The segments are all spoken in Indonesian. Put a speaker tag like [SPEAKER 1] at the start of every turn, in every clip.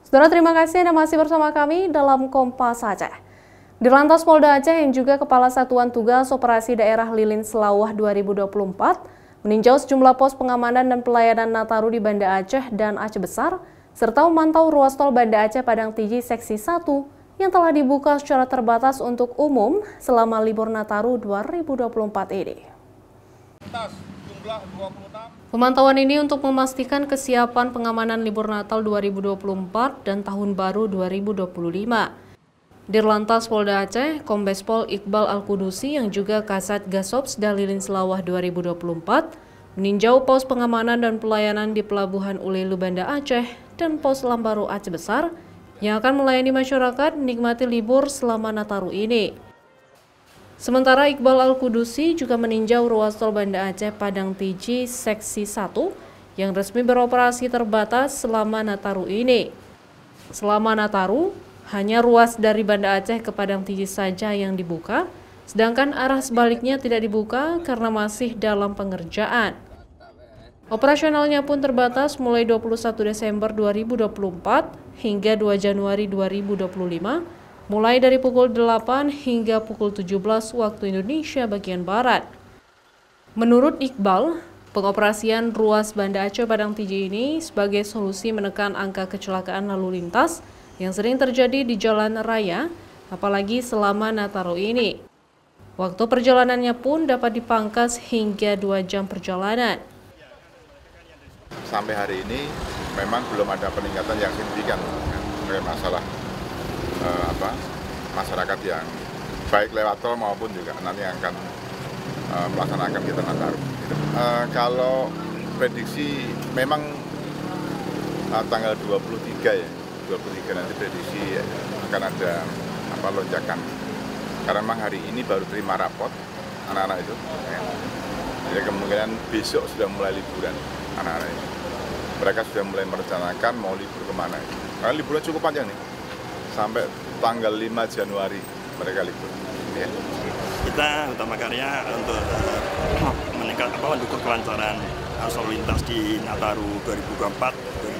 [SPEAKER 1] Saudara, terima kasih Anda masih bersama kami dalam Kompas Aceh. Dirlantas Polda Aceh yang juga Kepala Satuan Tugas Operasi Daerah Lilin Selawah 2024 meninjau sejumlah pos pengamanan dan pelayanan Nataru di Banda Aceh dan Aceh Besar, serta memantau ruas tol Banda Aceh Padang Tiji Seksi 1 yang telah dibuka secara terbatas untuk umum selama libur Nataru 2024 ini. Pemantauan ini untuk memastikan kesiapan pengamanan libur Natal 2024 dan Tahun Baru 2025. Dirlantas Polda Aceh, Kombes Pol Iqbal Al-Qudusi yang juga Kasat Gasops Lilin Selawah 2024 meninjau pos pengamanan dan pelayanan di Pelabuhan Ulelu Banda Aceh dan pos Lambaru Aceh Besar yang akan melayani masyarakat menikmati libur selama Nataru ini. Sementara Iqbal Al-Qudusi juga meninjau ruas tol Banda Aceh Padang Tiji Seksi 1 yang resmi beroperasi terbatas selama Nataru ini. Selama Nataru, hanya ruas dari Banda Aceh ke Padang Tiji saja yang dibuka, sedangkan arah sebaliknya tidak dibuka karena masih dalam pengerjaan. Operasionalnya pun terbatas mulai 21 Desember 2024 hingga 2 Januari 2025, mulai dari pukul 8 hingga pukul 17 waktu Indonesia bagian Barat. Menurut Iqbal, pengoperasian ruas Banda Aceh Padang Tiji ini sebagai solusi menekan angka kecelakaan lalu lintas yang sering terjadi di jalan raya, apalagi selama Nataru ini. Waktu perjalanannya pun dapat dipangkas hingga 2 jam perjalanan.
[SPEAKER 2] Sampai hari ini memang belum ada peningkatan yang signifikan masalah masyarakat yang baik lewat tol maupun juga nanti akan melaksanakan kegiatan Nataru. Kalau prediksi memang tanggal 23 ya, 23 nanti prediksi akan ada lonjakan. Karena memang hari ini baru terima rapot anak-anak itu. Jadi kemungkinan besok sudah mulai liburan anak-anak ini. Mereka sudah mulai merencanakan mau libur kemana. Karena liburnya cukup panjang nih. Sampai tanggal 5 Januari mereka libur. Ya.
[SPEAKER 3] Kita utama karya untuk mendukung kelancaran arus lalu lintas di Nataru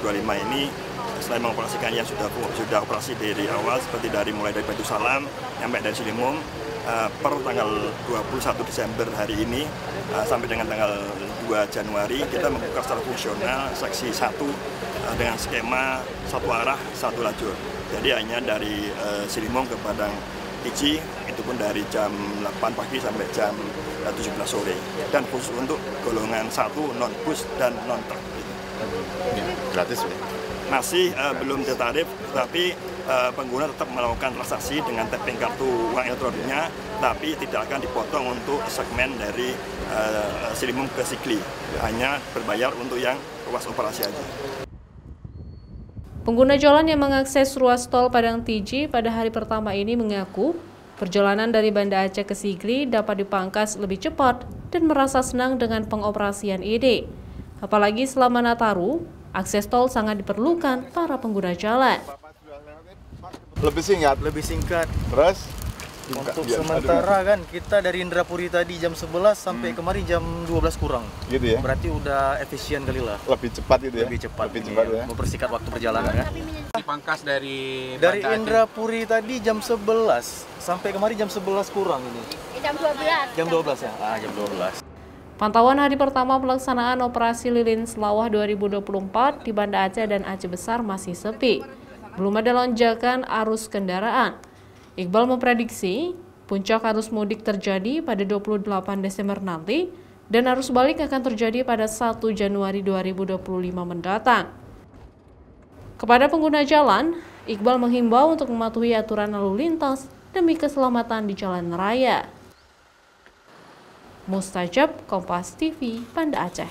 [SPEAKER 3] 2024-2025 ini. Selain mengoperasikan yang sudah operasi dari awal, seperti mulai dari Batu Salam sampai dari Silimung, per tanggal 21 Desember hari ini sampai dengan tanggal 2 Januari kita membuka secara fungsional seksi 1 dengan skema satu arah satu lajur. Jadi hanya dari Silimung ke Padang Tiji, itu pun dari jam 8 pagi sampai jam 17 sore. Dan khusus untuk golongan 1 non-bus dan non-truk.
[SPEAKER 2] Gratis ya?
[SPEAKER 3] Masih belum ditarif, tetapi pengguna tetap melakukan transaksi dengan tapping kartu uang elektroniknya, tapi tidak akan dipotong untuk segmen dari Silimung ke Sigli. Hanya berbayar untuk yang ruas operasi aja.
[SPEAKER 1] Pengguna jalan yang mengakses ruas tol Padang Tiji pada hari pertama ini mengaku perjalanan dari Banda Aceh ke Sigli dapat dipangkas lebih cepat dan merasa senang dengan pengoperasian ini. Apalagi selama Nataru, akses tol sangat diperlukan para pengguna jalan.
[SPEAKER 2] Lebih singkat. Terus?
[SPEAKER 4] Untuk sementara kan kita dari Indrapuri tadi jam 11 sampai kemarin jam 12 kurang.
[SPEAKER 2] Gitu ya?
[SPEAKER 4] Berarti udah efisien kali lah.
[SPEAKER 2] Lebih cepat gitu ya?
[SPEAKER 4] Lebih cepat
[SPEAKER 2] ya?
[SPEAKER 4] Mempersingkat waktu perjalanan kan.
[SPEAKER 5] Dipangkas dari
[SPEAKER 4] Indrapuri tadi jam 11 sampai kemarin jam 11 kurang ini.
[SPEAKER 6] Jam 12.
[SPEAKER 4] Jam 12 ya? Jam 12.
[SPEAKER 1] Pantauan hari pertama pelaksanaan operasi Lilin Selawah 2024 di Banda Aceh dan Aceh Besar masih sepi. Belum ada lonjakan arus kendaraan. Iqbal memprediksi puncak arus mudik terjadi pada 28 Desember nanti dan arus balik akan terjadi pada 1 Januari 2025 mendatang. Kepada pengguna jalan, Iqbal menghimbau untuk mematuhi aturan lalu lintas demi keselamatan di jalan raya. Mustajab, Kompas TV, Banda Aceh.